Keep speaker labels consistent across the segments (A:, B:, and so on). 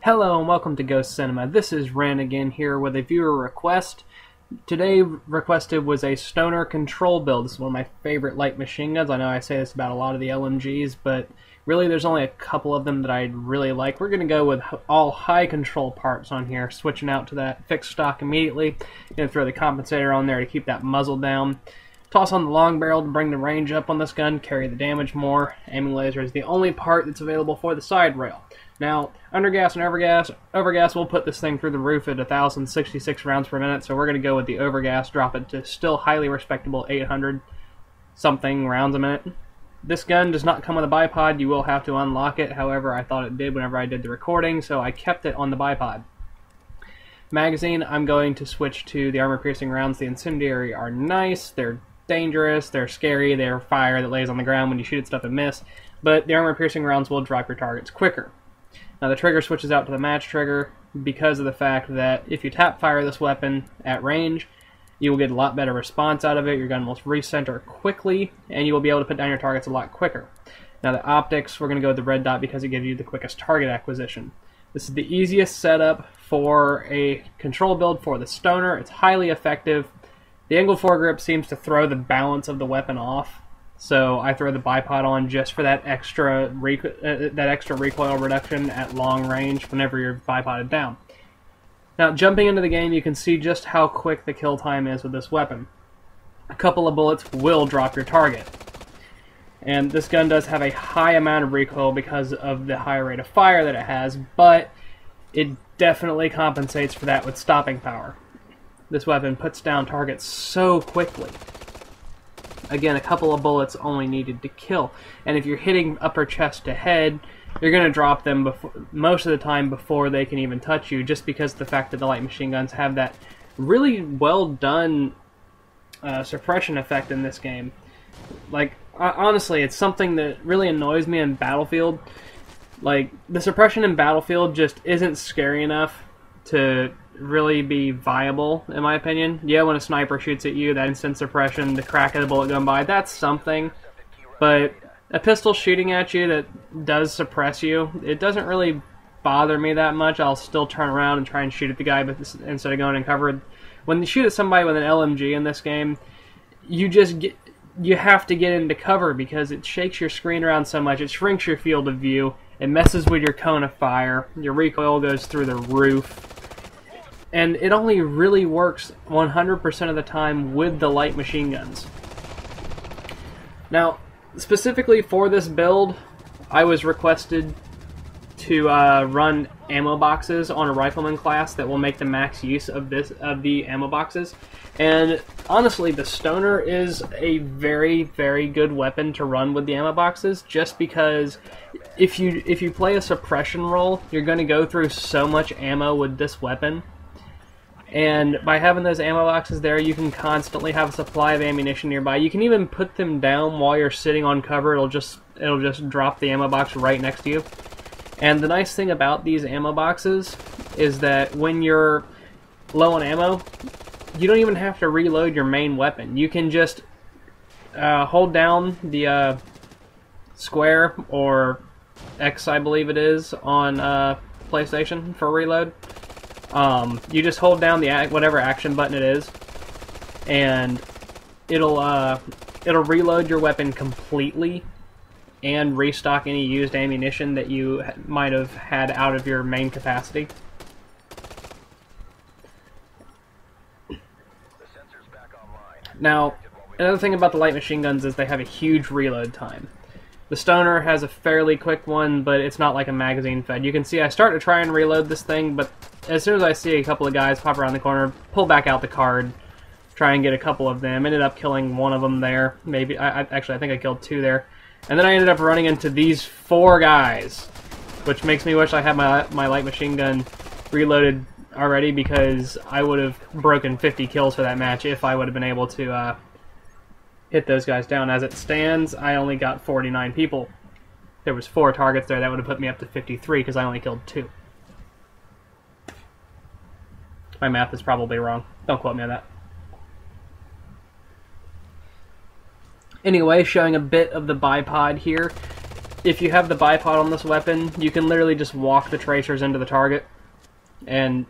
A: Hello and welcome to Ghost Cinema. This is Ren again here with a viewer request. Today requested was a Stoner control build. This is one of my favorite light machine guns. I know I say this about a lot of the LMGs, but really there's only a couple of them that I really like. We're going to go with all high control parts on here, switching out to that fixed stock immediately. Going to throw the compensator on there to keep that muzzle down. Toss on the long barrel to bring the range up on this gun, carry the damage more. Aiming laser is the only part that's available for the side rail. Now, undergas and overgas will put this thing through the roof at 1,066 rounds per minute, so we're going to go with the overgas, drop it to still highly respectable 800-something rounds a minute. This gun does not come with a bipod. You will have to unlock it. However, I thought it did whenever I did the recording, so I kept it on the bipod. Magazine, I'm going to switch to the armor-piercing rounds. The incendiary are nice. They're dangerous. They're scary. They're fire that lays on the ground when you shoot at stuff and miss. But the armor-piercing rounds will drop your targets quicker. Now the trigger switches out to the match trigger because of the fact that if you tap fire this weapon at range, you will get a lot better response out of it. Your gun will recenter quickly, and you will be able to put down your targets a lot quicker. Now the optics, we're going to go with the red dot because it gives you the quickest target acquisition. This is the easiest setup for a control build for the Stoner. It's highly effective. The angled foregrip seems to throw the balance of the weapon off, so I throw the bipod on just for that extra recoil reduction at long range whenever you're bipoded down. Now, jumping into the game, you can see just how quick the kill time is with this weapon. A couple of bullets will drop your target. And this gun does have a high amount of recoil because of the high rate of fire that it has, but it definitely compensates for that with stopping power. This weapon puts down targets so quickly. Again, a couple of bullets only needed to kill. And if you're hitting upper chest to head, you're going to drop them most of the time before they can even touch you, just because of the fact that the light machine guns have that really well done suppression effect in this game. Like, honestly, it's something that really annoys me in Battlefield. Like, the suppression in Battlefield just isn't scary enough to really be viable, in my opinion. Yeah, when a sniper shoots at you, that instant suppression, the crack of the bullet going by, that's something. But a pistol shooting at you that does suppress you, it doesn't really bother me that much. I'll still turn around and try and shoot at the guy, but instead of going in cover. When you shoot at somebody with an LMG in this game, you have to get into cover because it shakes your screen around so much, it shrinks your field of view, it messes with your cone of fire, your recoil goes through the roof. And it only really works 100% of the time with the light machine guns. Now, specifically for this build, I was requested to run ammo boxes on a rifleman class that will make the max use of the ammo boxes. And honestly, the Stoner is a very, very good weapon to run with the ammo boxes, just because if you play a suppression role, you're going to go through so much ammo with this weapon. And by having those ammo boxes there, you can constantly have a supply of ammunition nearby. You can even put them down while you're sitting on cover. It'll just drop the ammo box right next to you. And the nice thing about these ammo boxes is that when you're low on ammo, you don't even have to reload your main weapon. You can just hold down the square or X, I believe it is, on PlayStation for reload. You just hold down the whatever action button it is, and it'll reload your weapon completely and restock any used ammunition that you might have had out of your main capacity. Now, another thing about the light machine guns is they have a huge reload time. The Stoner has a fairly quick one, but it's not like a magazine fed. You can see I start to try and reload this thing, but as soon as I see a couple of guys pop around the corner, pull back out the card, try and get a couple of them. Ended up killing one of them there. Maybe actually I think I killed two there. And then I ended up running into these four guys, which makes me wish I had my light machine gun reloaded already, because I would have broken 50 kills for that match if I would have been able to hit those guys down. As it stands, I only got 49 people. There was 4 targets there. That would have put me up to 53 because I only killed 2. My math is probably wrong. Don't quote me on that. Anyway, showing a bit of the bipod here. if you have the bipod on this weapon, you can literally just walk the tracers into the target. And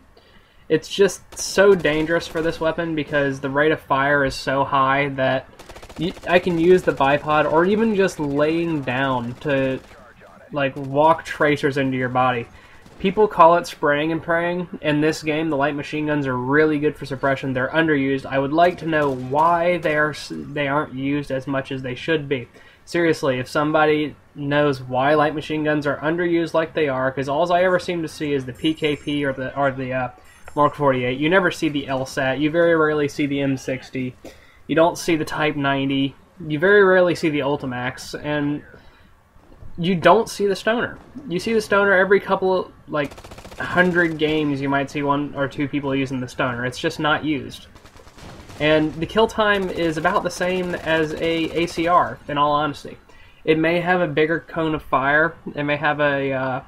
A: it's just so dangerous for this weapon because the rate of fire is so high that I can use the bipod or even just laying down to like walk tracers into your body. People call it spraying and praying. In this game, the light machine guns are really good for suppression. They're underused. I would like to know why they aren't used as much as they should be. Seriously, if somebody knows why light machine guns are underused like they are, because all I ever seem to see is the PKP or the Mark 48. You never see the LSAT. You very rarely see the M60. You don't see the Type 90. You very rarely see the Ultimax, and you don't see the Stoner. You see the Stoner every couple of, like, 100 games. You might see 1 or 2 people using the Stoner. It's just not used. And the kill time is about the same as a ACR, in all honesty. It may have a bigger cone of fire. It may have a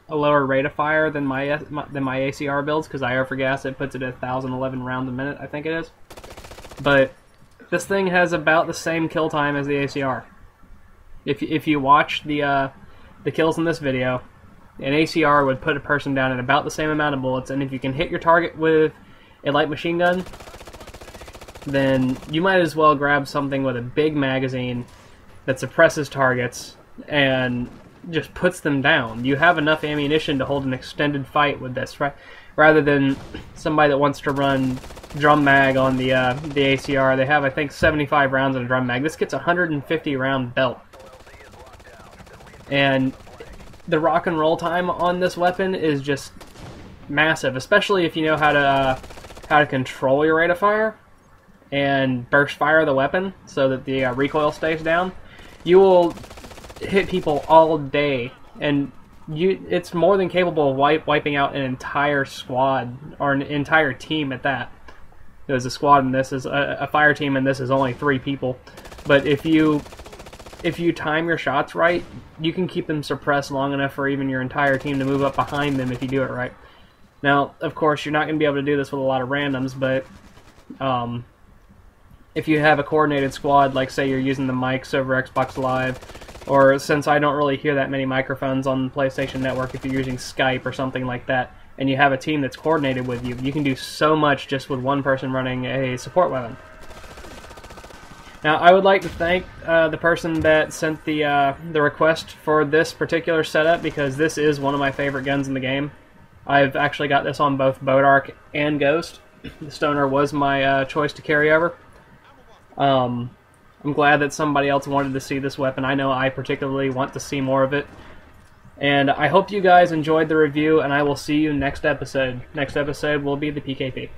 A: lower rate of fire than my ACR builds, because IR for gas, it puts it at 1,011 rounds a minute, I think it is. But this thing has about the same kill time as the ACR. If you watch the kills in this video, an ACR would put a person down at about the same amount of bullets, and if you can hit your target with a light machine gun, then you might as well grab something with a big magazine that suppresses targets and just puts them down. You have enough ammunition to hold an extended fight with this, right? Rather than somebody that wants to run drum mag on the ACR. They have, I think, 75 rounds in a drum mag. This gets a 150 round belt. And the rock and roll time on this weapon is just massive, especially if you know how to control your rate of fire and burst fire the weapon so that the recoil stays down. You will hit people all day, and it's more than capable of wiping out an entire squad, or an entire team at that. There's a squad, and this is a fire team, and this is only 3 people. But if you time your shots right, you can keep them suppressed long enough for even your entire team to move up behind them if you do it right. Now, of course, you're not going to be able to do this with a lot of randoms, but if you have a coordinated squad, like say you're using the mics over Xbox Live, or since I don't really hear that many microphones on the PlayStation Network, if you're using Skype or something like that, and you have a team that's coordinated with you, you can do so much just with one person running a support weapon. Now, I would like to thank the person that sent the request for this particular setup, because this is one of my favorite guns in the game. I've actually got this on both Boat Arc and Ghost. The Stoner was my choice to carry over. I'm glad that somebody else wanted to see this weapon. I know I particularly want to see more of it. And I hope you guys enjoyed the review, and I will see you next episode. Next episode will be the PKP.